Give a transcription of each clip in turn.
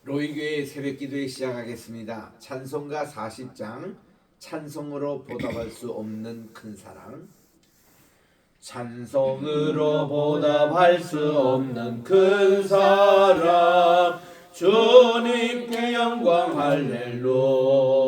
로이교회 새벽기도회 시작하겠습니다. 찬송가 40장 찬송으로 보답할 수 없는 큰 사랑. 찬송으로 보답할 수 없는 큰 사랑, 주님께 영광 할렐루야.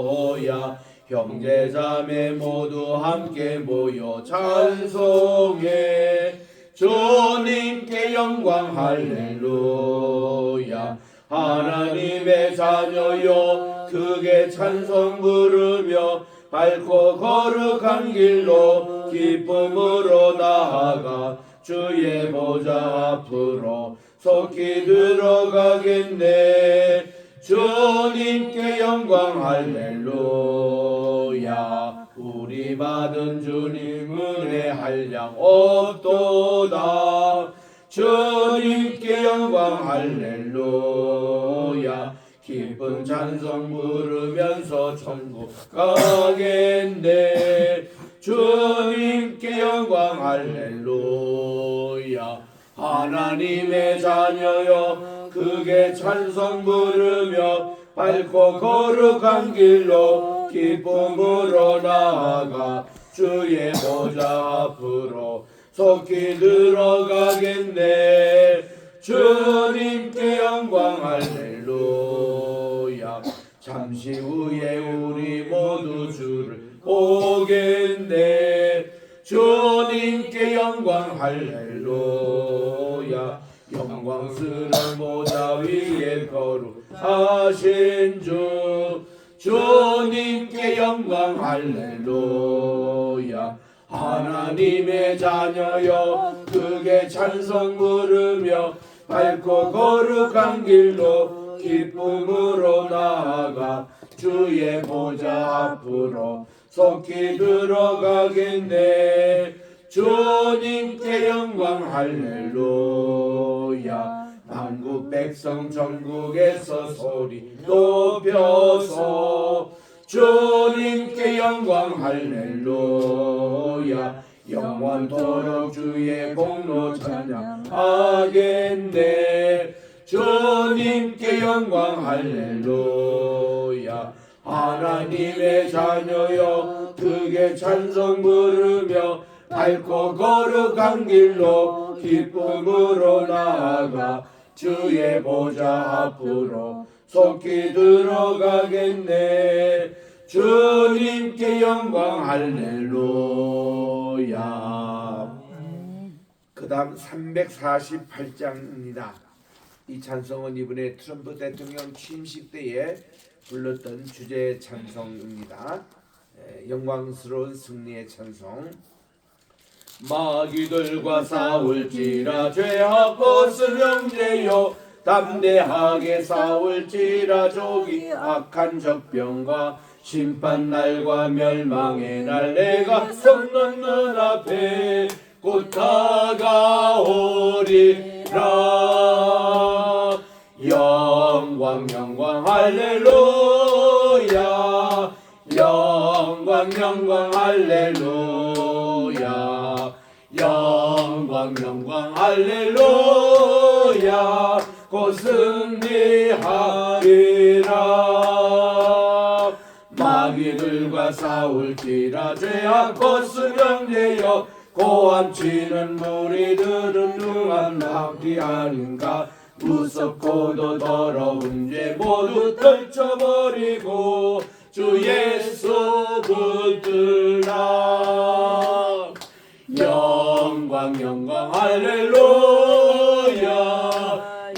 형제자매 모두 함께 모여 찬송해. 주님께 영광 할렐루야. 하나님의 자녀여 크게 찬송 부르며 밝고 거룩한 길로 기쁨으로 나아가 주의 보좌 앞으로 속히 들어가겠네. 주님께 영광 할렐루야. 우리 받은 주님 은혜 한량 없도다. 주님께 영광 할렐루야. 기쁜 찬송 부르면서 천국 가겠네. 주님께 영광 할렐루야. 하나님의 자녀여 크게 찬송 부르며 밝고 거룩한 길로 기쁨으로 나아가 주의 보좌 앞으로 속히 들어가겠네. 주님께 영광 할렐루야. 잠시 후에 우리 모두 주를 보겠네. 주님께 영광 할렐루야. 영광스러운 보좌 위에 거룩하신 주, 주님께 영광 할렐루야. 하나님의 자녀여 크게 찬송 부르며 밝고 거룩한 길로 기쁨으로 나아가 주의 보좌 앞으로 속히 들어가겠네. 주님께 영광 할렐루야. 만국 백성 전국에서 소리 높여서 주님께 영광 할렐루야. 영원토록 주의 공로 찬양하겠네. 주님께 영광 할렐루야. 하나님의 자녀여 크게 찬송 부르며 밝고 거룩한 길로 기쁨으로 나아가 주의 보좌 앞으로 속히 들어가겠네. 주님께 영광 할렐루야. 그 다음 348장입니다. 이 찬송은 이번에 트럼프 대통령 취임식 때에 불렀던 주제 찬송입니다. 영광스러운 승리의 찬송. 마귀들과 싸울지라 죄악 벗은 형제여 담대하게 싸울지라 조기 악한 적병과 심판날과 멸망의 날 내가 섰는 눈앞에 곧 다가오리라. 영광 영광 할렐루야. 영광 영광 할렐루야. 영광 영광 할렐루야. 곧 승리하리라. 마귀들과 싸울지라 죄악 벗은 형제여 고함치는 무리들은 능한 낭비 아닌가. 무섭고도 더러운 죄 모두 떨쳐버리고 주 예수 붙들라. 영광 영광 할렐루야.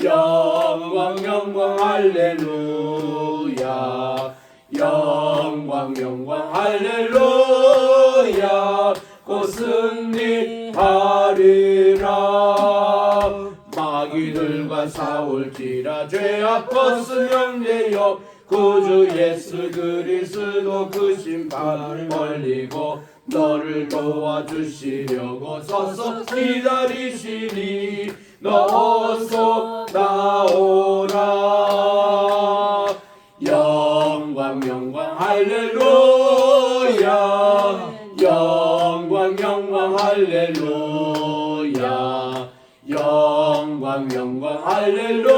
영광 영광 할렐루야. 영광 영광 할렐루야. 곧 승리하리라. 마귀들과 싸울지라 죄악 벗은 형제여 구주 예수 그리스도 그 심판을 멀리고 너를 도와주시려고 서서 기다리시니 너 어서 나오라. 영광 영광 할렐루야. 영광 영광 할렐루야. 영광 영광 할렐루야.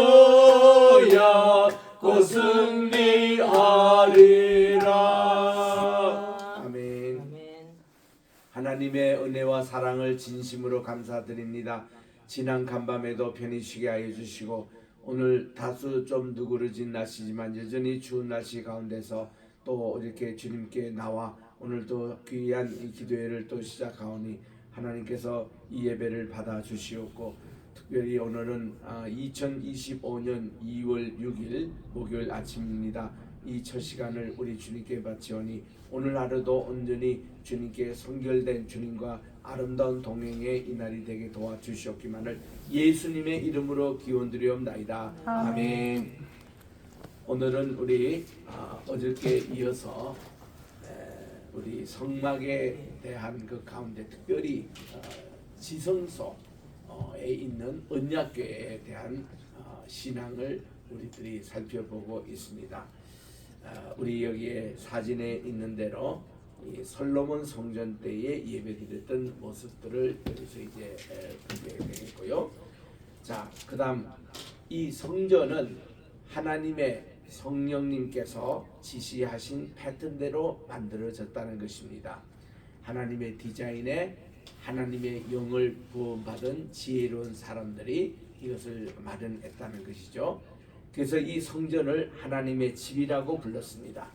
하나님의 은혜와 사랑을 진심으로 감사드립니다. 지난 간밤에도 편히 쉬게 하여 주시고 오늘 다소 좀 누그러진 날씨지만 여전히 추운 날씨 가운데서 또 이렇게 주님께 나와 오늘도 귀한 이 기도회를 또 시작하오니 하나님께서 이 예배를 받아 주시옵고 특별히 오늘은 2025년 2월 6일 목요일 아침입니다. 이 첫 시간을 우리 주님께 바치오니 오늘 하루도 온전히 주님께 성결된 주님과 아름다운 동행의 이날이 되게 도와주시옵기만을 예수님의 이름으로 기원드리옵나이다. 아멘. 오늘은 우리 어저께 이어서 우리 성막에 대한 그 가운데 특별히 지성소에 있는 언약궤에 대한 신앙을 우리들이 살펴보고 있습니다. 우리 여기에 사진에 있는 대로 이 솔로몬 성전 때에 예배드렸던 모습들을 여기서 이제 보게 되겠고요. 자, 그다음 이 성전은 하나님의 성령님께서 지시하신 패턴대로 만들어졌다는 것입니다. 하나님의 디자인에 하나님의 영을 부음받은 지혜로운 사람들이 이것을 마련했다는 것이죠. 그래서 이 성전을 하나님의 집이라고 불렀습니다.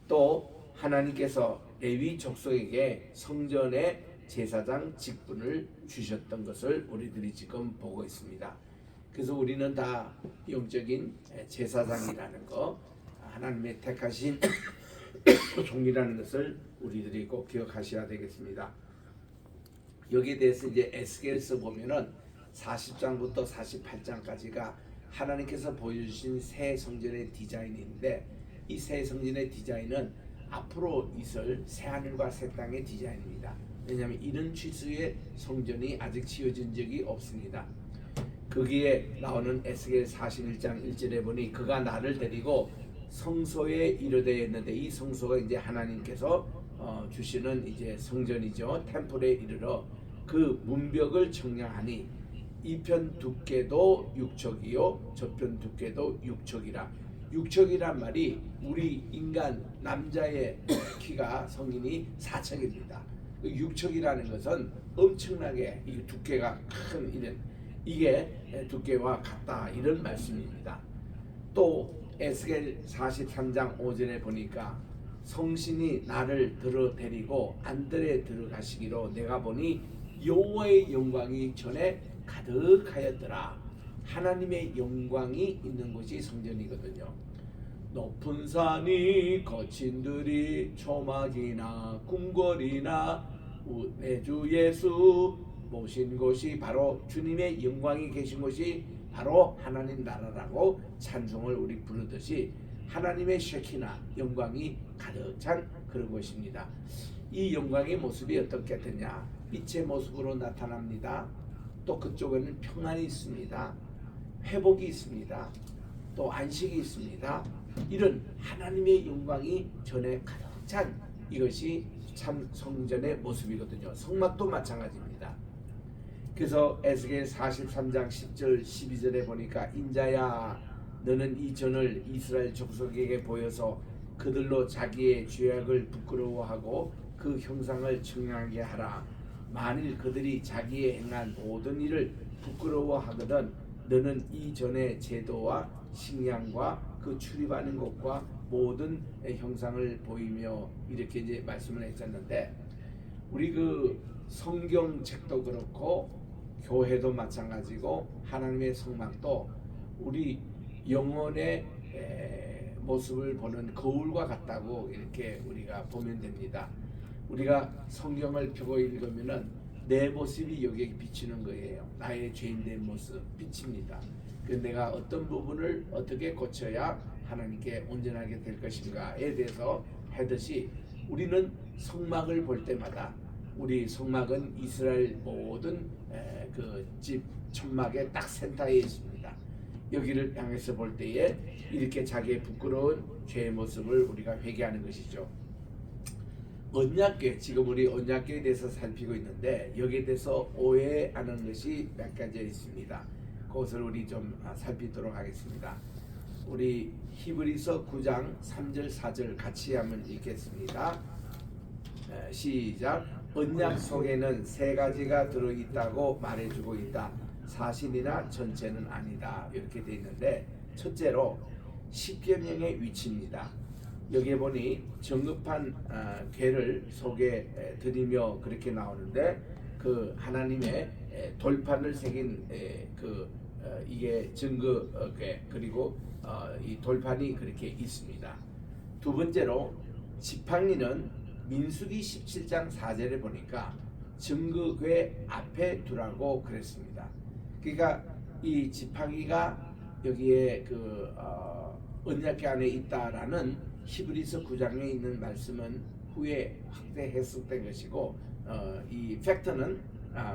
또 하나님께서 레위 족속에게 성전의 제사장 직분을 주셨던 것을 우리들이 지금 보고 있습니다. 그래서 우리는 다 영적인 제사장이라는 거, 하나님의 택하신 종이라는 것을 우리들이 꼭 기억하셔야 되겠습니다. 여기에 대해서 이제 에스겔서 보면은 40장부터 48장까지가 하나님께서 보여주신 새 성전의 디자인인데 이 새 성전의 디자인은 앞으로 있을 새 하늘과 새 땅의 디자인입니다. 왜냐하면 이런 취수의 성전이 아직 지어진 적이 없습니다. 거기에 나오는 에스겔 41장 1절에 보니 그가 나를 데리고 성소에 이르되 했는데 이 성소가 이제 하나님께서 주시는 이제 성전이죠. 템플에 이르러 그 문벽을 청량하니 이편 두께도 6척이요 저편 두께도 6척이라. 6척이란 말이 우리 인간 남자의 키가 성인이 4척입니다. 6척이라는 것은 엄청나게 이 두께가 큰 이런 이게 두께와 같다 이런 말씀입니다. 또 에스겔 43장 5절에 보니까 성신이 나를 들어 데리고 안들에 들어가시기로 내가 보니 여호와의 영광이 전에 가득하였더라. 하나님의 영광이 있는 곳이 성전이거든요. 높은 산이 거친 들이 초막이나 궁궐이나 내 주 예수 모신 곳이 바로 주님의 영광이 계신 곳이 바로 하나님 나라라고 찬송을 우리 부르듯이 하나님의 쉐키나 영광이 가득 찬 그런 곳입니다. 이 영광의 모습이 어떻게 되냐? 빛의 모습으로 나타납니다. 또 그쪽에는 평안이 있습니다. 회복이 있습니다. 또 안식이 있습니다. 이런 하나님의 영광이 전에 가득 찬 이것이 참 성전의 모습이거든요. 성막도 마찬가지입니다. 그래서 에스겔 43장 10절 12절에 보니까 인자야 너는 이 전을 이스라엘 족속에게 보여서 그들로 자기의 죄악을 부끄러워하고 그 형상을 청량하게 하라. 만일 그들이 자기의 행한 모든 일을 부끄러워하거든 너는 이전의 제도와 식량과 그 출입하는 것과 모든 형상을 보이며 이렇게 이제 말씀을 했었는데 우리 그 성경책도 그렇고 교회도 마찬가지고 하나님의 성막도 우리 영혼의 모습을 보는 거울과 같다고 이렇게 우리가 보면 됩니다. 우리가 성경을 펴고 읽으면은 내 모습이 여기에 비치는 거예요. 나의 죄인된 모습 비칩니다. 그래서 내가 어떤 부분을 어떻게 고쳐야 하나님께 온전하게 될 것인가에 대해서 하듯이 우리는 성막을 볼 때마다 우리 성막은 이스라엘 모든 그 집 천막의 딱 센터에 있습니다. 여기를 향해서 볼 때에 이렇게 자기의 부끄러운 죄의 모습을 우리가 회개하는 것이죠. 언약궤, 지금 우리 언약궤에 대해서 살피고 있는데 여기에 대해서 오해하는 것이 몇 가지 있습니다. 그것을 우리 좀 살피도록 하겠습니다. 우리 히브리서 9장 3절 4절 같이 한번 읽겠습니다. 시작. 언약 속에는 세 가지가 들어있다고 말해주고 있다. 사실이나 전체는 아니다. 이렇게 돼 있는데, 첫째로 십계명의 위치입니다. 여기에 보니 정급한 괴를 소개해 드리며 그렇게 나오는데, 그 하나님의 돌판을 새긴 이게 증거괴, 그리고 이 돌판이 그렇게 있습니다. 두 번째로 지팡이는 민수기 17장 4절에 보니까 증거궤 앞에 두라고 그랬습니다. 그러니까 이 지팡이가 여기에 언약궤 안에 있다라는 히브리서 9장에 있는 말씀은 후에 확대 해석된 것이고, 이 팩트는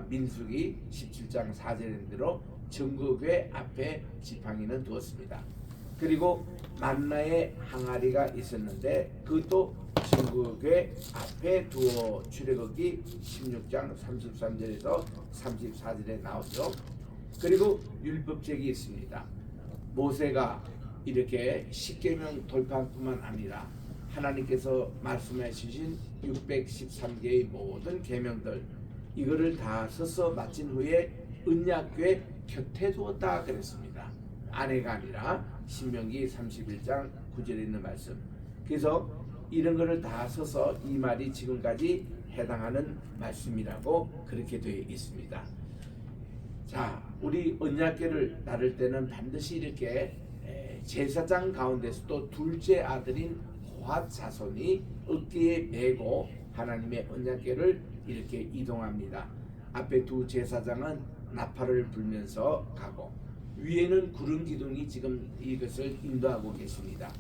민수기 17장 4절인 대로 증거궤 앞에 지팡이는 두었습니다. 그리고 만나의 항아리가 있었는데 그것도 증거궤 앞에 두어 출애굽기 16장 33절에서 34절에 나오죠. 그리고 율법책이 있습니다. 모세가 이렇게 십계명 돌판뿐만 아니라 하나님께서 말씀해 주신 613개의 모든 계명들, 이거를 다 써서 마친 후에 언약궤 곁에 두었다 그랬습니다. 안에가 아니라 신명기 31장 9절에 있는 말씀. 그래서 이런 거를 다 써서 이 말이 지금까지 해당하는 말씀이라고 그렇게 되어 있습니다. 자, 우리 언약궤를 나를 때는 반드시 이렇게 제사장 가운데서도 둘째 아들인 고핫 자손이 어깨에 메고 하나님의 언약궤를 이렇게 이동합니다. 앞에 두 제사장은 나팔을 불면서 가고, 위에는 구름 기둥이 지금 이것을 인도하고 계십니다.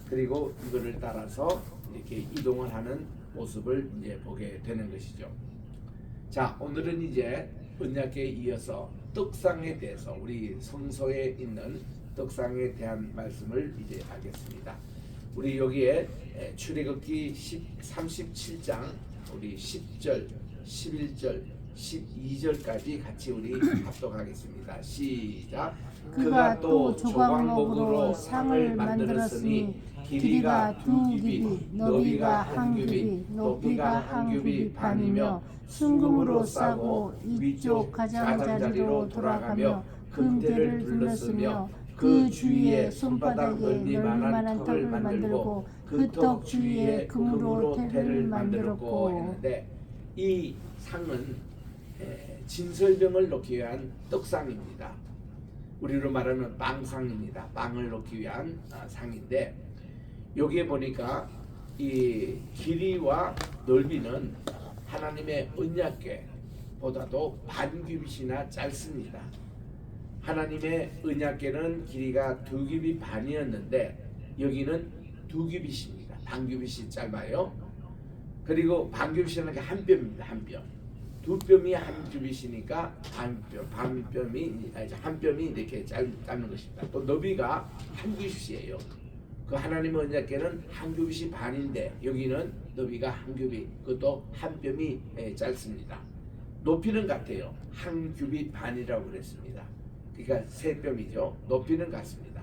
그리고 이거를 따라서 이렇게 이동을 하는 모습을 이제 보게 되는 것이죠. 자, 오늘은 이제 언약궤에 이어서 떡상에 대해서, 우리 성소에 있는 떡상에 대한 말씀을 이제 하겠습니다. 우리 여기에 출애굽기 37장 우리 10절, 11절, 12절까지 같이 우리 합독하겠습니다. 시작. 그가 또 조각목으로 상을 만들었으니 길이가 2규빗, 너비가 1규빗, 높이가 1규빗 반이며 순금으로 싸고 위쪽 가장자리로 돌아가며 금대를 둘렀으며 그 주위에 손바닥에 넓이만한 턱을 만들고 그 턱 주위에 금으로 태를 만들었고 했는데, 이 상은 진설병을 놓기 위한 떡상입니다. 우리로 말하면 빵상입니다. 빵을 놓기 위한 상인데, 여기에 보니까 이 길이와 넓이는 하나님의 언약궤보다도 반규빗이나 짧습니다. 하나님의 언약궤는 길이가 2규빗 반이었는데 여기는 2규빗입니다. 반규빗이 짧아요. 그리고 반규빗이라는 게 한 뼘입니다. 한 뼘. 두 뼘이 한 규빗이니까 한 뼘이 이렇게 짧는 것입니다. 또 너비가 한 규빗이에요. 그 하나님의 언약궤는 한 규빗이 반인데 여기는 너비가 한 규빗, 그것도 한 뼘이 짧습니다. 높이는 같아요. 한 규빗 반이라고 그랬습니다. 그러니까 세 뼘이죠. 높이는 같습니다.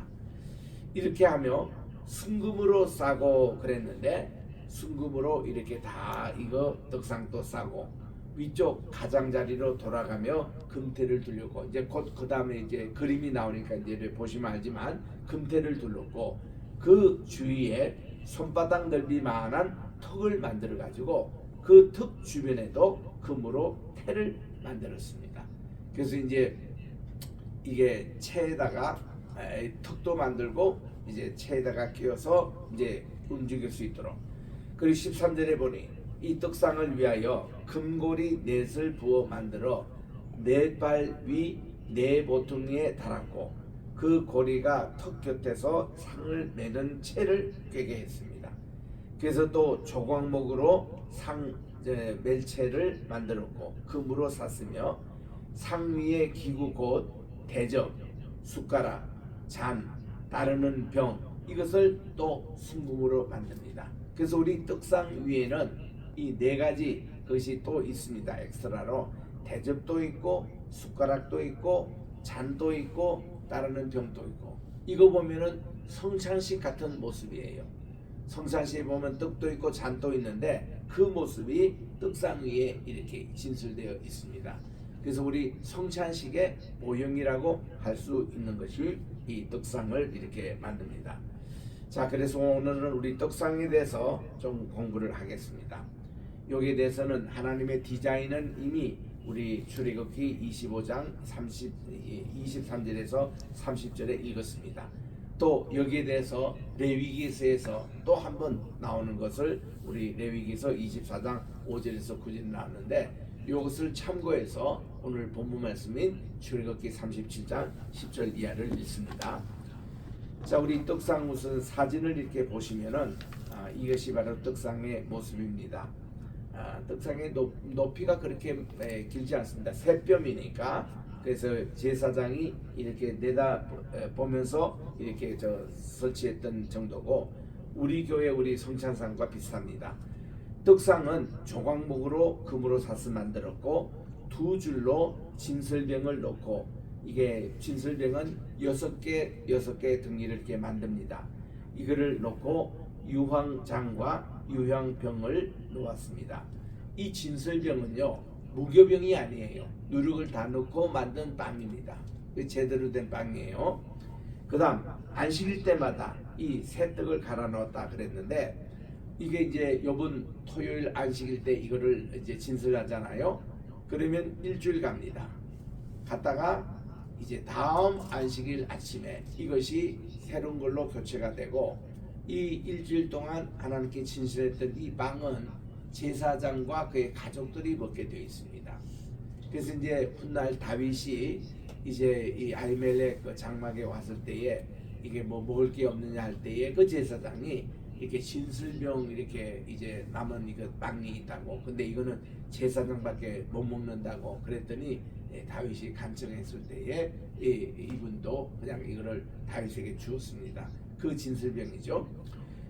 이렇게 하며 순금으로 싸고 그랬는데, 순금으로 이렇게 다 이거 떡상도 싸고 위쪽 가장자리로 돌아가며 금태를 둘렀고, 이제 곧 그 다음에 이제 그림이 나오니까 이제 보시면 알지만 금태를 둘렀고, 그 주위에 손바닥 넓이만한 턱을 만들어 가지고 그 턱 주변에도 금으로 태를 만들었습니다. 그래서 이제 이게 채에다가 턱도 만들고 이제 채에다가 끼워서 이제 움직일 수 있도록. 그리고 13절에 보니 이 떡상을 위하여 금고리 넷을 부어 만들어 넷발 위 네 보퉁이에 달았고, 그 고리가 턱 곁에서 상을 매는 채를 꿰게 했습니다. 그래서 또 조각목으로 상 멜채를 만들었고 금으로 샀으며, 상 위에 기구 곧 대접, 숟가락, 잔, 따르는 병, 이것을 또 순금으로 만듭니다. 그래서 우리 떡상 위에는 이 네 가지 것이 또 있습니다. 엑스트라로 대접도 있고 숟가락도 있고 잔도 있고 따르는 병도 있고, 이거 보면은 성찬식 같은 모습이에요. 성찬시에 보면 떡도 있고 잔도 있는데 그 모습이 떡상 위에 이렇게 진술되어 있습니다. 그래서 우리 성찬식의 모형이라고 할 수 있는 것이 이 떡상을 이렇게 만듭니다. 자, 그래서 오늘은 우리 떡상에 대해서 좀 공부를 하겠습니다. 여기에 대해서는 하나님의 디자인은 이미 우리 출애굽기 25장 23절에서 30절에 읽었습니다. 또 여기에 대해서 레위기서에서 또 한 번 나오는 것을 우리 레위기서 24장 5절에서 9절에 나왔는데 이것을 참고해서 오늘 본문 말씀인 출애굽기 37장 10절 이하를 읽습니다. 자, 우리 떡상 우선 사진을 이렇게 보시면은 이것이 바로 떡상의 모습입니다. 떡상의 높이가 그렇게 길지 않습니다. 세 뼘이니까. 그래서 제사장이 이렇게 내다 보면서 이렇게 설치했던 정도고, 우리 교회 우리 성찬상과 비슷합니다. 떡상은 조각목으로 금으로 사서 만들었고 두 줄로 진설병을 놓고, 이게 진설병은 6개 등리를 이렇게 만듭니다. 이거를 놓고 유황장과 유황병을 놓았습니다. 이 진설병은요 무교병이 아니에요. 누룩을 다 넣고 만든 빵입니다. 제대로 된 빵이에요. 그 다음 안식일 때마다 이 새 떡을 갈아 넣었다 그랬는데, 이게 이제 요번 토요일 안식일 때 이거를 이제 진설하잖아요. 그러면 일주일 갑니다. 갔다가 이제 다음 안식일 아침에 이것이 새로운 걸로 교체가 되고, 이 일주일 동안 하나님께 진실했던 이 빵은 제사장과 그의 가족들이 먹게 되어 있습니다. 그래서 이제 훗날 다윗이 이제 이 아히멜렉 그 장막에 왔을 때에 이게 뭐 먹을 게 없느냐 할 때에 그 제사장이 이렇게 진술병 이렇게 이제 남은 이거 빵이 있다고, 근데 이거는 제사장밖에 못 먹는다고 그랬더니 다윗이 간청했을 때에 이분도 그냥 이거를 다윗에게 주었습니다. 그 진술병이죠.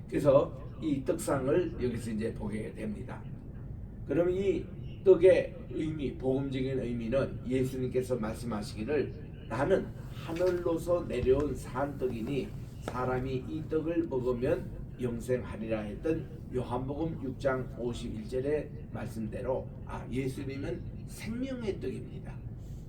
그래서 이 떡상을 여기서 이제 보게 됩니다. 그럼 이 떡의 의미, 복음적인 의미는 예수님께서 말씀하시기를 나는 하늘로서 내려온 산떡이니 사람이 이 떡을 먹으면 영생하리라 했던 요한복음 6장 51절의 말씀대로 예수님은 생명의 떡입니다.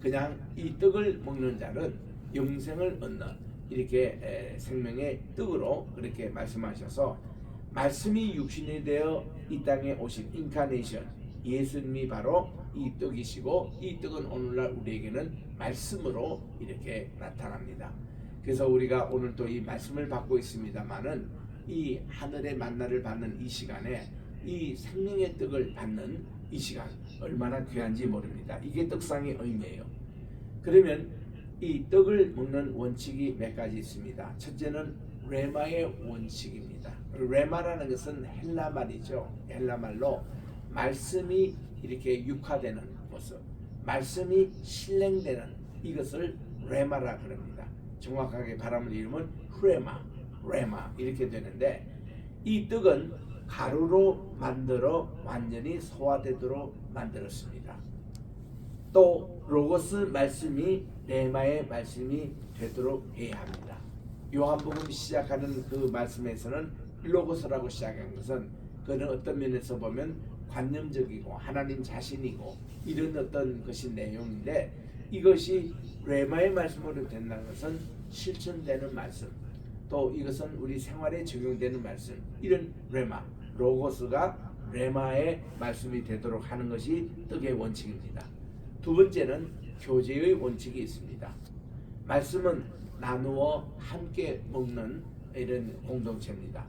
그냥 이 떡을 먹는 자는 영생을 얻는 이렇게 생명의 떡으로 그렇게 말씀하셔서, 말씀이 육신이 되어 이 땅에 오신 인카네이션 예수님이 바로 이 떡이시고, 이 떡은 오늘날 우리에게는 말씀으로 이렇게 나타납니다. 그래서 우리가 오늘 또 이 말씀을 받고 있습니다만은 이 하늘의 만나를 받는 이 시간에 이 생명의 떡을 받는 이 시간 얼마나 귀한지 모릅니다. 이게 떡상의 의미예요. 그러면 이 떡을 먹는 원칙이 몇 가지 있습니다. 첫째는 레마의 원칙입니다. 레마라는 것은 헬라 말이죠. 헬라 말로 말씀이 이렇게 육화되는 모습, 말씀이 실행되는 이것을 레마라 그럽니다. 정확하게 발음을 이루면 레마 이렇게 되는데, 이 떡은 가루로 만들어 완전히 소화되도록 만들었습니다. 또 로고스 말씀이 레마의 말씀이 되도록 해야 합니다. 요한복음 시작하는 그 말씀에서는 로고스라고 시작한 것은 그는 어떤 면에서 보면 관념적이고 하나님 자신이고 이런 어떤 것이 내용인데, 이것이 레마의 말씀으로 된다는 것은 실천되는 말씀, 또 이것은 우리 생활에 적용되는 말씀, 이런 레마, 로고스가 레마의 말씀이 되도록 하는 것이 떡의 원칙입니다. 두 번째는 교제의 원칙이 있습니다. 말씀은 나누어 함께 먹는 이런 공동체입니다.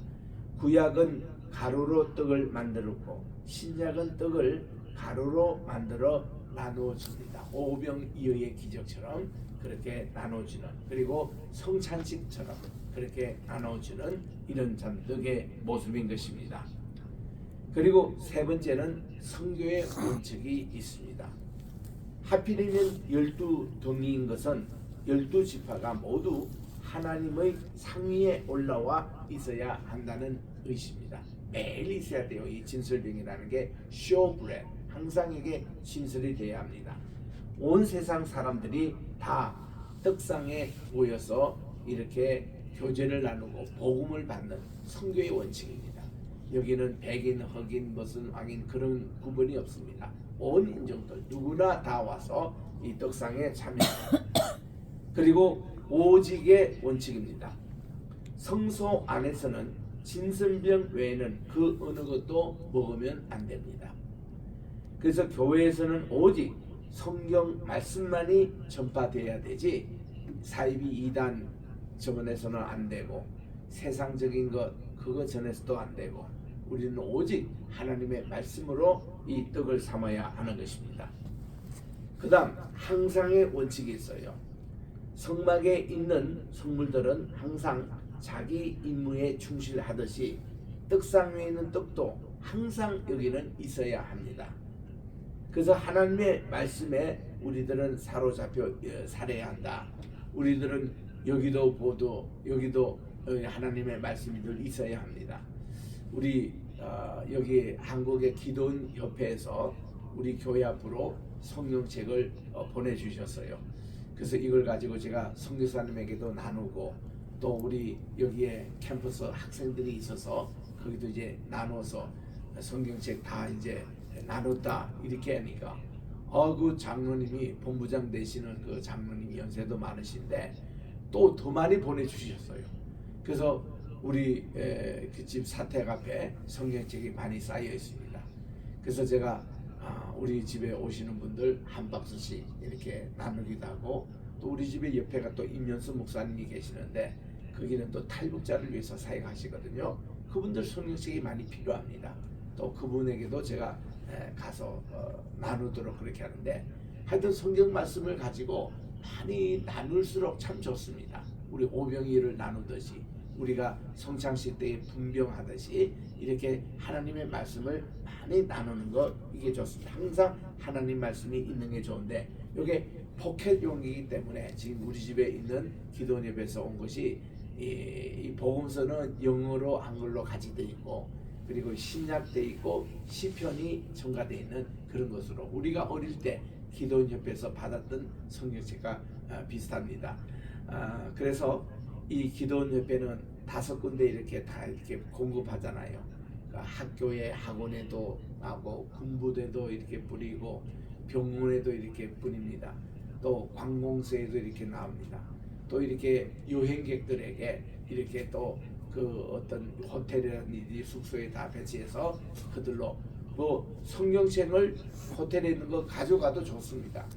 구약은 가루로 떡을 만들었고 신약은 떡을 가루로 만들어 나누어 줍니다. 오병이어의 기적처럼 그렇게 나눠주는, 그리고 성찬식처럼 그렇게 나눠주는 이런 참 떡의 모습인 것입니다. 그리고 세 번째는 성교의 원칙이 있습니다. 하필이면 12등이인 것은 12지파가 모두 하나님의 상위에 올라와 있어야 한다는 의식입니다. 매일 있어야 돼요. 이 진설병이라는 게 쇼브레드, 항상 이게 진설이 돼야 합니다. 온 세상 사람들이 다 떡상에 모여서 이렇게 교제를 나누고 복음을 받는 선교의 원칙입니다. 여기는 백인, 흑인, 무슨 왕인 그런 구분이 없습니다. 온 인종들 누구나 다 와서 이 떡상에 참여합니다. 그리고 오직의 원칙입니다. 성소 안에서는 진설병 외에는 그 어느 것도 먹으면 안 됩니다. 그래서 교회에서는 오직 성경 말씀만이 전파돼야 되지 사이비 이단 전에서는 안 되고 세상적인 것 그거 전에서도 안 되고 우리는 오직 하나님의 말씀으로 이 떡을 삼아야 하는 것입니다. 그 다음 항상의 원칙이 있어요. 성막에 있는 성물들은 항상 자기 임무에 충실하듯이 떡상 위에 있는 떡도 항상 여기는 있어야 합니다. 그래서 하나님의 말씀에 우리들은 사로잡혀 살아야 한다. 우리들은 여기도 보도 여기도 하나님의 말씀이 늘 있어야 합니다. 우리 여기 한국의 기도원 협회에서 우리 교회 앞으로 성경책을 보내주셨어요. 그래서 이걸 가지고 제가 선교사님에게도 나누고 또 우리 여기에 캠퍼스 학생들이 있어서 거기도 이제 나눠서 성경책 다 이제 나눴다 이렇게 하니까 그 장로님이 본부장 되시는 그 장로님이 연세도 많으신데 또 더 많이 보내주셨어요. 그래서 우리 그 집 사택 앞에 성경책이 많이 쌓여 있습니다. 그래서 제가 우리 집에 오시는 분들 한 박스씩 이렇게 나누기도 하고 또 우리 집에 옆에가 또 임현수 목사님이 계시는데 거기는 또 탈북자를 위해서 사역하시거든요. 그분들 성경책이 많이 필요합니다. 또 그분에게도 제가 가서 나누도록 그렇게 하는데 하여튼 성경 말씀을 가지고 많이 나눌수록 참 좋습니다. 우리 오병이를 나누듯이 우리가 성창시 때에 분병하듯이 이렇게 하나님의 말씀을 많이 나누는 것 이게 좋습니다. 항상 하나님 말씀이 있는 게 좋은데 이게 포켓용이기 때문에 지금 우리 집에 있는 기도원 예배에서 온 것이 이 복음서는 영어로 한글로 같이 돼 있고 그리고 신약돼 있고 시편이 첨가돼 있는 그런 것으로 우리가 어릴 때 기도원 협회에서 받았던 성경책과 비슷합니다. 그래서 이 기도원 협회는 5군데 이렇게 다 이렇게 공급하잖아요. 그러니까 학교에 학원에도 하고 군부대도 이렇게 뿌리고 병원에도 이렇게 뿌립니다. 또 관공서에도 이렇게 나옵니다. 또 이렇게 여행객들에게 이렇게 또 그 어떤 호텔이라든지 숙소에 다 배치해서 그들로 뭐 성경책을 호텔에 있는 거 가져가도 좋습니다.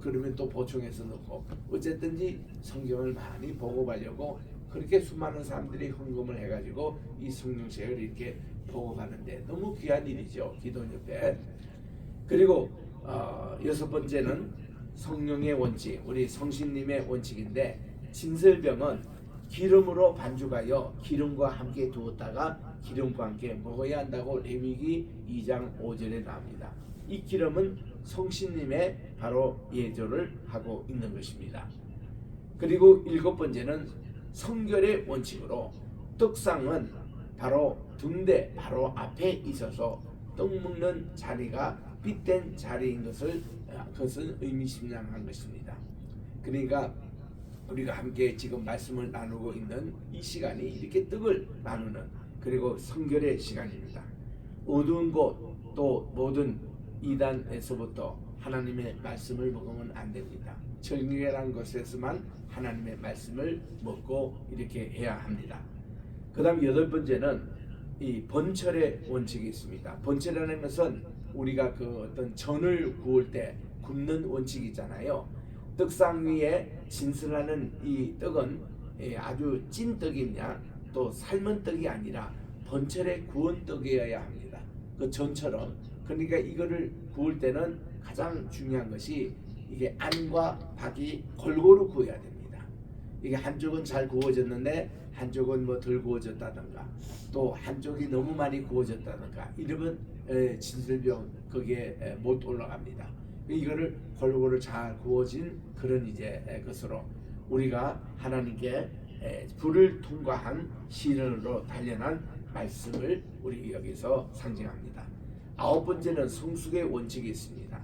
그러면 또 보충해서 넣고 어쨌든지 성경을 많이 보급하려고 그렇게 수많은 사람들이 헌금을 해가지고 이 성경책을 이렇게 보급하는데 너무 귀한 일이죠. 기도원 옆에. 그리고 6번째는 성령의 원칙, 우리 성신님의 원칙인데 진설병은 기름으로 반죽하여 기름과 함께 두었다가 기름과 함께 먹어야 한다고 레위기 2장 5절에 나옵니다. 이 기름은 성신님의 바로 예조를 하고 있는 것입니다. 그리고 7번째는 성결의 원칙으로 떡상은 바로 등대 바로 앞에 있어서 떡 먹는 자리가 빗된 자리인 그것은 의미심장한 것입니다. 그러니까 우리가 함께 지금 말씀을 나누고 있는 이 시간이 이렇게 떡을 나누는 그리고 성결의 시간입니다. 어두운 곳 또 모든 이단에서부터 하나님의 말씀을 먹으면 안 됩니다. 정결한 것에서만 하나님의 말씀을 먹고 이렇게 해야 합니다. 그 다음 8번째는 이 번철의 원칙이 있습니다. 번철이라는 것은 우리가 그 어떤 전을 구울 때 굽는 원칙이 있잖아요. 떡상 위에 진설하는 이 떡은 아주 찐 떡이냐 또 삶은 떡이 아니라 번철에 구운 떡이어야 합니다. 그 전처럼. 그러니까 이거를 구울 때는 가장 중요한 것이 이게 안과 밖이 골고루 구워야 됩니다. 이게 한쪽은 잘 구워졌는데 한쪽은 뭐 덜 구워졌다든가 또 한쪽이 너무 많이 구워졌다든가 이러면 진설병 거기에 못 올라갑니다. 이거를 골고루 잘 구워진 그런 이제 것으로 우리가 하나님께 불을 통과한 시련으로 단련한 말씀을 우리 여기서 상징합니다. 9번째는 성숙의 원칙이 있습니다.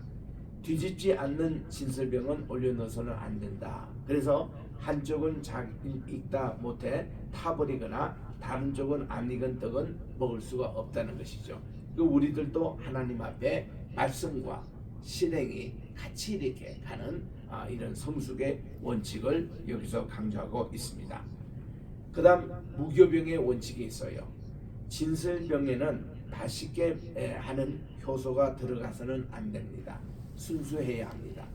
뒤집지 않는 진설병은 올려넣어서는 안 된다. 그래서 한쪽은 익다 못해 타버리거나 다른 쪽은 안 익은 떡은 먹을 수가 없다는 것이죠. 우리들도 하나님 앞에 말씀과 실행이 같이 이렇게 가는 이런 성숙의 원칙을 여기서 강조하고 있습니다. 그 다음 무교병의 원칙이 있어요. 진설병에는 맛있게 하는 효소가 들어가서는 안 됩니다. 순수해야 합니다.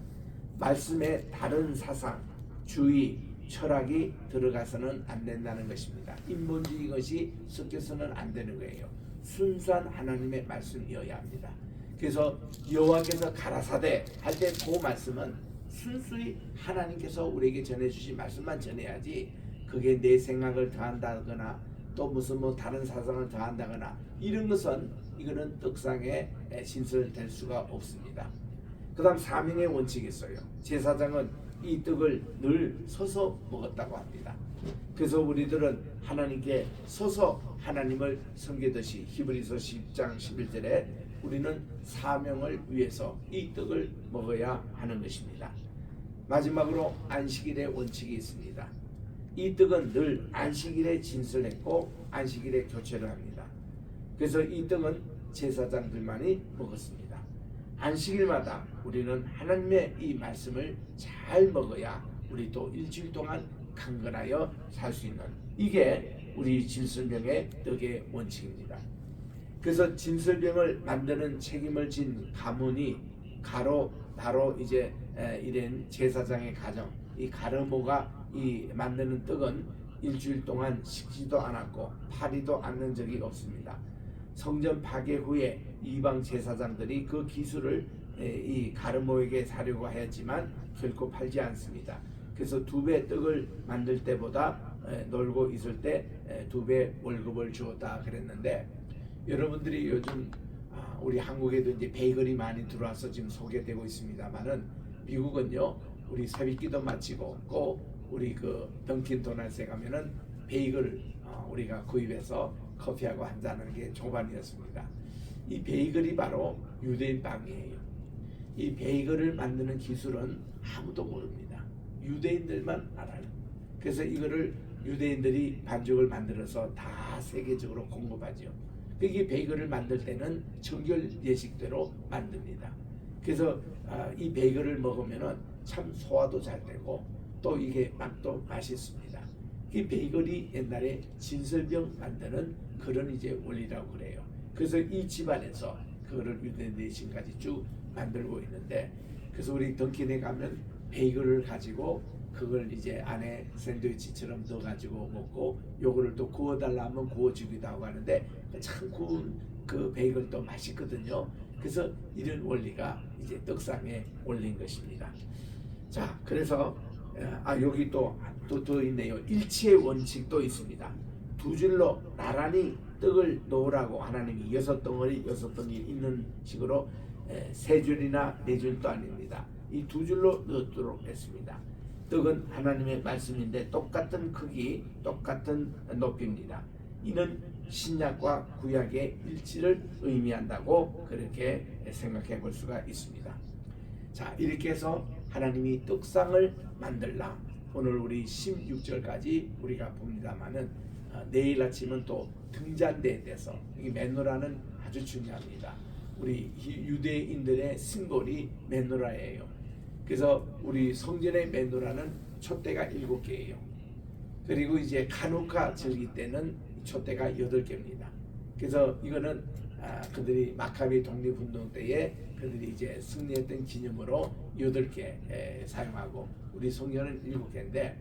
말씀에 다른 사상, 주의, 철학이 들어가서는 안 된다는 것입니다. 인본주의 것이 섞여서는 안 되는 거예요. 순수한 하나님의 말씀이어야 합니다. 그래서 여호와께서 가라사대 할 때 그 말씀은 순수히 하나님께서 우리에게 전해주신 말씀만 전해야지, 그게 내 생각을 더한다거나 또 무슨 다른 사상을 더한다거나 이런 것은 이거는 떡상에 신설될 수가 없습니다. 그 다음 사명의 원칙이 있어요. 제사장은 이 떡을 늘 서서 먹었다고 합니다. 그래서 우리들은 하나님께 서서 하나님을 섬기듯이 히브리서 10장 11절에 우리는 사명을 위해서 이 떡을 먹어야 하는 것입니다. 마지막으로 안식일의 원칙이 있습니다. 이 떡은 늘 안식일에 진설했고 안식일에 교체를 합니다. 그래서 이 떡은 제사장들만이 먹었습니다. 안식일마다 우리는 하나님의 이 말씀을 잘 먹어야 우리 또 일주일 동안 강건하여 살 수 있는, 이게 우리 진설병의 떡의 원칙입니다. 그래서 진설병을 만드는 책임을 진 가문이 바로 이제 이런 제사장의 가정, 이 가르모가 이 만드는 떡은 일주일 동안 식지도 않았고 팔지도 않는 적이 없습니다. 성전 파괴 후에 이방 제사장들이 그 기술을 이 가르모에게 사려고 하였지만 결코 팔지 않습니다. 그래서 2배 떡을 만들 때보다 놀고 있을 때 2배 월급을 주었다 그랬는데, 여러분들이 요즘 우리 한국에도 이제 베이글이 많이 들어와서 지금 소개되고 있습니다만은, 미국은요 우리 새벽기도 마치고 꼭 우리 그 던킨 도넛에 가면은 베이글 우리가 구입해서 커피하고 한잔하는 게 조반이었습니다. 이 베이글이 바로 유대인 빵이에요. 이 베이글을 만드는 기술은 아무도 모릅니다. 유대인들만 알아요. 그래서 이거를 유대인들이 반죽을 만들어서 다 세계적으로 공급하죠. 이게 베이글을 만들 때는 정결 예식대로 만듭니다. 그래서 이 베이글을 먹으면은 참 소화도 잘 되고 또 이게 맛도 맛있습니다. 이 베이글이 옛날에 진설병 만드는 그런 이제 원리라고 그래요. 그래서 이 집안에서 그거를 유대인들이 지금까지 쭉 만들고 있는데, 그래서 우리 던킨에 가면 베이글을 가지고 그걸 이제 안에 샌드위치처럼 넣어가지고 먹고, 요거를 또 구워달라 하면 구워주기도 하고 하는데 참 구운 그 베이글도 맛있거든요. 그래서 이런 원리가 이제 떡상에 올린 것입니다. 자, 그래서 여기 또 있네요. 일치의 원칙도 있습니다. 2줄로 나란히 떡을 놓으라고 하나님이 6덩어리 있는 식으로 3줄이나 4줄도 아닙니다. 이 2줄로 넣도록 했습니다. 떡은 하나님의 말씀인데 똑같은 크기, 똑같은 높이입니다. 이는 신약과 구약의 일치를 의미한다고 그렇게 생각해 볼 수가 있습니다. 자, 이렇게 해서 하나님이 떡상을 만들라, 오늘 우리 16절까지 우리가 봅니다만은 내일 아침은 또 등잔대에 대해서, 이 메노라는 아주 중요합니다. 우리 유대인들의 심볼이 메노라예요. 그래서 우리 성전의 메노라는 촛대가 7개예요. 그리고 이제 가누카 즐길 때는 촛대가 8개입니다. 그래서 이거는 그들이 마카비 독립운동 때에 그들이 이제 승리했던 기념으로 8개 사용하고, 우리 성전은 7개인데,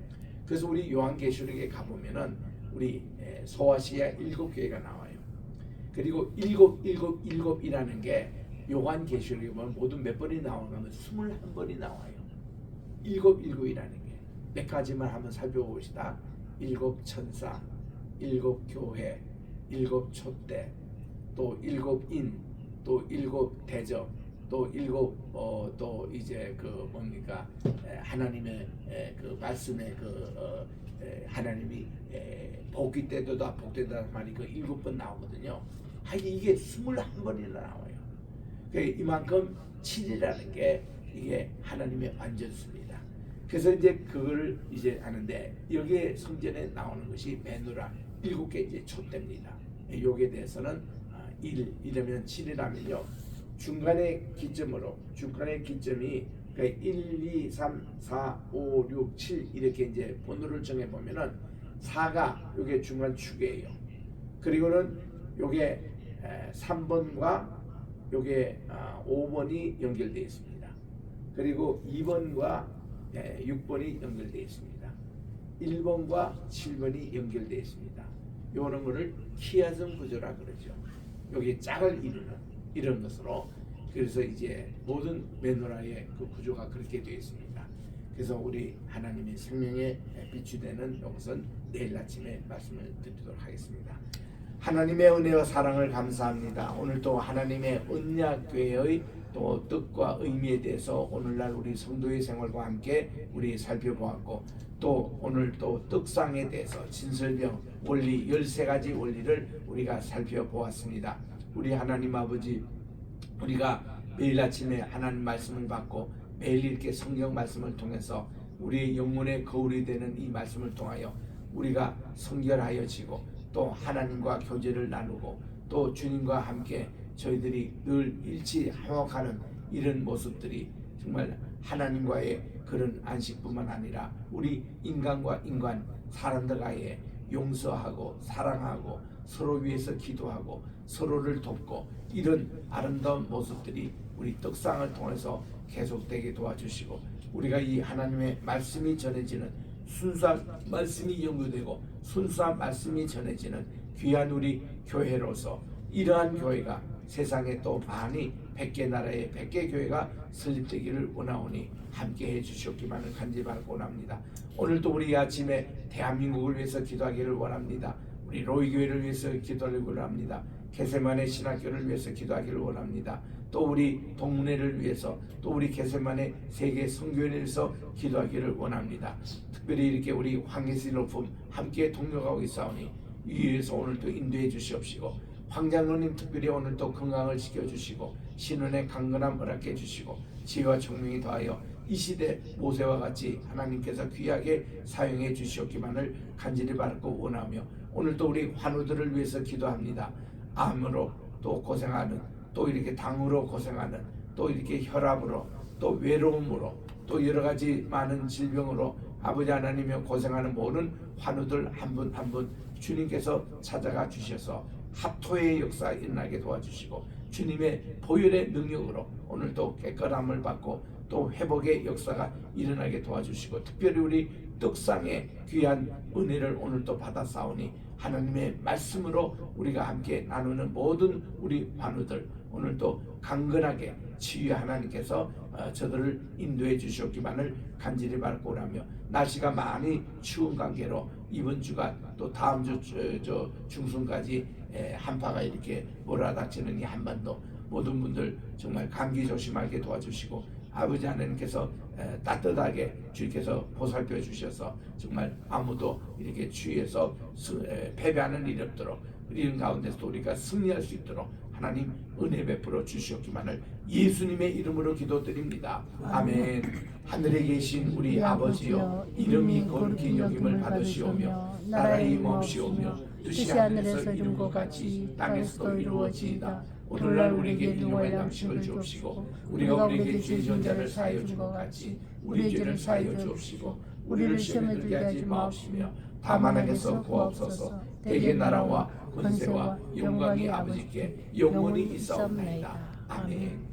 그래서 우리 요한계시록에 가보면은 우리 소아시아 7교회가 나와요. 그리고 7이라는 게 요한계시록에 보면 모두 몇 번이 나오냐면 21번이 나와요. 7이라는 게 몇 가지만 한번 살펴봅시다. 7 천사, 7 교회, 7 촛대, 또 7인, 또 7 대접, 또 7 또 이제 그 뭡니까, 하나님의 그 말씀의 하나님이 복귀 때도 복되다 말이 그 7번 나오거든요. 이게 21번이나 나와요. 이만큼 7이라는 게 이게 하나님의 완전수입니다. 그래서 이제 그걸 이제 하는데 여기에 성전에 나오는 것이 메노라 7개 이제 촛대입니다. 여기에 대해서는 1 이러면 7이라면요. 중간의 기점이 그러니까 1, 2, 3, 4, 5, 6, 7 이렇게 이제 번호를 정해 보면은 4가 요게 중간 축이에요. 그리고는 요게 3번과 요게 5번이 연결되어 있습니다. 그리고 2번과 6번이 연결되어 있습니다. 1번과 7번이 연결되어 있습니다. 요런 거를 키아즘 구조라 그러죠. 여기 짝을 이런 것으로 그래서 이제 모든 메노라의 그 구조가 그렇게 되어 있습니다. 그래서 우리 하나님의 생명에 비추되는 이것은 내일 아침에 말씀을 드리도록 하겠습니다. 하나님의 은혜와 사랑을 감사합니다. 오늘 또 하나님의 언약궤의 또 뜻과 의미에 대해서 오늘날 우리 성도의 생활과 함께 우리 살펴보았고 또 오늘 또 떡상에 대해서 진설병 원리 13가지 원리를 우리가 살펴보았습니다. 우리 하나님 아버지 우리가 매일 아침에 하나님 말씀을 받고 매일 이렇게 성경 말씀을 통해서 우리의 영혼의 거울이 되는 이 말씀을 통하여 우리가 성결하여지고 또 하나님과 교제를 나누고 또 주님과 함께 저희들이 늘 일치하여가는 이런 모습들이 정말 하나님과의 그런 안식뿐만 아니라 우리 인간과 인간 사람들과의 용서하고 사랑하고 서로 위해서 기도하고 서로를 돕고 이런 아름다운 모습들이 우리 떡상을 통해서 계속되게 도와주시고 우리가 이 하나님의 말씀이 전해지는 순수한 말씀이 연구되고 순수한 말씀이 전해지는 귀한 우리 교회로서 이러한 교회가 세상에 또 많이 100개 나라의 100개 교회가 설립되기를 원하오니 함께 해주시옵기만을 간절히 바라고 원합니다. 오늘도 우리 아침에 대한민국을 위해서 기도하기를 원합니다. 우리 로이교회를 위해서 기도하기를 원합니다. 게세마네 신학교를 위해서 기도하기를 원합니다. 또 우리 동문회를 위해서 또 우리 게세마네 세계 선교회를 위해서 기도하기를 원합니다. 특별히 이렇게 우리 황예슬 높음 함께 동력하고 있사오니 위에서 오늘도 인도해 주시옵시고 황장로님 특별히 오늘도 건강을 지켜주시고 신원의 강건함 허락해 주시고 지혜와 총명이 더하여 이 시대 모세와 같이 하나님께서 귀하게 사용해 주시옵기만을 간절히 바라고 원하며 오늘도 우리 환우들을 위해서 기도합니다. 암으로 또 고생하는 또 이렇게 당으로 고생하는 또 이렇게 혈압으로 또 외로움으로 또 여러 가지 많은 질병으로 아버지 하나님이 고생하는 모든 환우들 한 분 한 분 주님께서 찾아가 주셔서 합토의 역사 일어나게 도와주시고 주님의 보혈의 능력으로 오늘도 깨끗함을 받고 또 회복의 역사가 일어나게 도와주시고 특별히 우리 떡상의 귀한 은혜를 오늘도 받아싸우니 하나님의 말씀으로 우리가 함께 나누는 모든 우리 환우들 오늘도 강건하게 치유 하나님께서 저들을 인도해 주시옵기만을 간절히 바라고 오라며 날씨가 많이 추운 관계로 이번 주가 또 다음 주 중순까지 한파가 이렇게 몰아닥치는 이 한반도 모든 분들 정말 감기 조심하게 도와주시고 아버지 하나님께서 따뜻하게 주께서 보살펴 주셔서 정말 아무도 이렇게 주위에서 패배하는 일 없도록 이런 가운데서 우리가 승리할 수 있도록 하나님 은혜 베풀어 주시옵기만을 예수님의 이름으로 기도드립니다. 아멘. 하늘에 계신 우리 아버지여 이름이 거룩히 여김을 받으시오며 나라의 임하옵시오며 뜻이 하늘에서 이룬 것 같이 땅에서도 이루어지이다. 오늘날 우리에게 일용할 양식을 주옵시고 우리가 우리에게 죄 지은 자를 사하여 준 것 같이 우리 죄를 사하여 주옵시고 우리를 시험에 들게 하지 마옵시며 다만 악에서 구하옵소서. 대개 나라와 권세와 영광이 아버지께 영원히 있사옵나이다. 아멘.